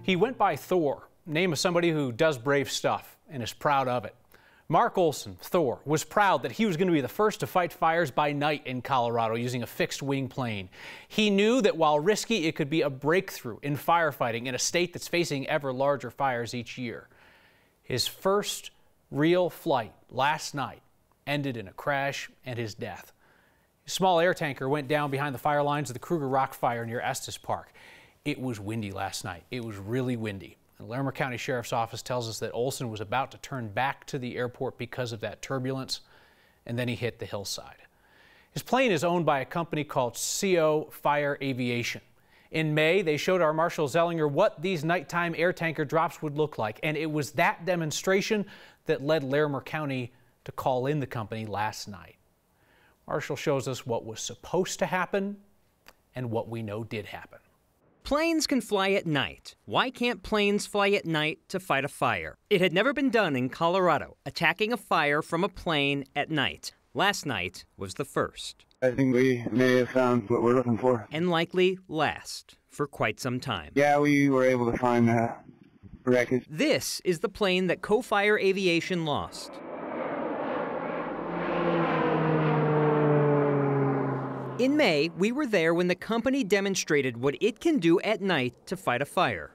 He went by Thor, name of somebody who does brave stuff and is proud of it. Marc Olson, Thor, was proud that he was going to be the first to fight fires by night in Colorado using a fixed-wing plane. He knew that while risky, it could be a breakthrough in firefighting in a state that's facing ever larger fires each year. His first real flight last night ended in a crash and his death. A small air tanker went down behind the fire lines of the Kruger Rock Fire near Estes Park. It was windy last night. It was really windy. The Larimer County Sheriff's Office tells us that Olson was about to turn back to the airport because of that turbulence, and then he hit the hillside. His plane is owned by a company called CO Fire Aviation. In May, they showed our Marshal Zellinger what these nighttime air tanker drops would look like, and it was that demonstration that led Larimer County to call in the company last night. Marshal shows us what was supposed to happen and what we know did happen. Planes can fly at night. Why can't planes fly at night to fight a fire? It had never been done in Colorado, attacking a fire from a plane at night. Last night was the first. I think we may have found what we're looking for. And likely last for quite some time. Yeah, we were able to find the wreckage. This is the plane that Co-Fire Aviation lost. In May, we were there when the company demonstrated what it can do at night to fight a fire.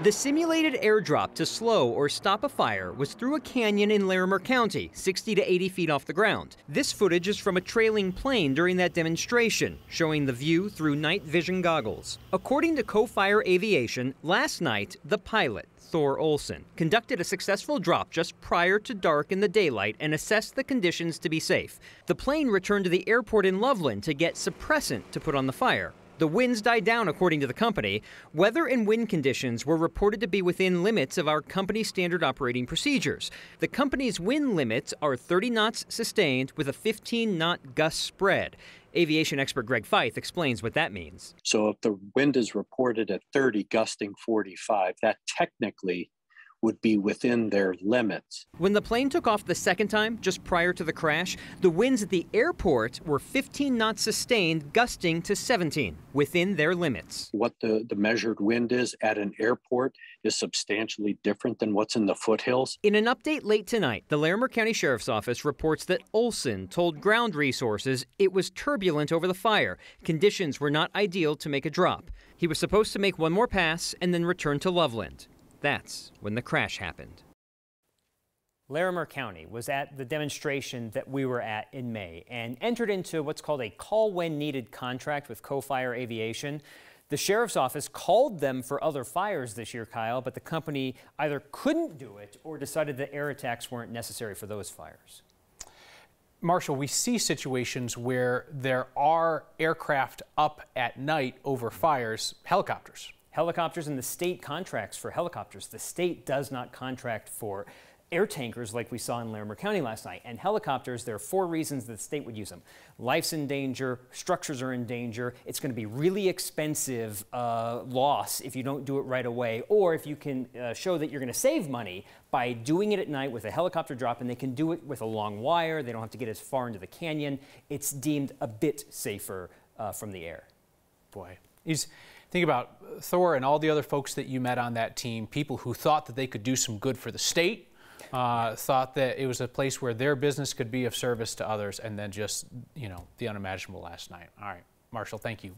The simulated airdrop to slow or stop a fire was through a canyon in Larimer County, 60 to 80 feet off the ground. This footage is from a trailing plane during that demonstration, showing the view through night vision goggles. According to Co-Fire Aviation, last night, the pilot, Thor Olson, conducted a successful drop just prior to dark in the daylight and assessed the conditions to be safe. The plane returned to the airport in Loveland to get suppressant to put on the fire. The winds died down, according to the company. Weather and wind conditions were reported to be within limits of our company's standard operating procedures. The company's wind limits are 30 knots sustained with a 15-knot gust spread. Aviation expert Greg Feith explains what that means. So if the wind is reported at 30, gusting 45, that technically would be within their limits. When the plane took off the second time, just prior to the crash, the winds at the airport were 15 knots sustained, gusting to 17, within their limits. What the measured wind is at an airport is substantially different than what's in the foothills. In an update late tonight, the Larimer County Sheriff's Office reports that Olson told ground resources it was turbulent over the fire. Conditions were not ideal to make a drop. He was supposed to make one more pass and then return to Loveland. That's when the crash happened. Larimer County was at the demonstration that we were at in May and entered into what's called a call when needed contract with Co-Fire Aviation. The Sheriff's Office called them for other fires this year, Kyle, but the company either couldn't do it or decided that air attacks weren't necessary for those fires. Marshal, we see situations where there are aircraft up at night over fires, helicopters. Helicopters, and the state contracts for helicopters. The state does not contract for air tankers like we saw in Larimer County last night. And helicopters, there are 4 reasons that the state would use them. Life's in danger, structures are in danger, it's going to be really expensive loss if you don't do it right away, or if you can show that you're going to save money by doing it at night with a helicopter drop, and they can do it with a long wire, they don't have to get as far into the canyon. It's deemed a bit safer from the air. Boy, think about Thor and all the other folks that you met on that team, people who thought that they could do some good for the state, thought that it was a place where their business could be of service to others, and then just, the unimaginable last night. All right, Marshal, thank you.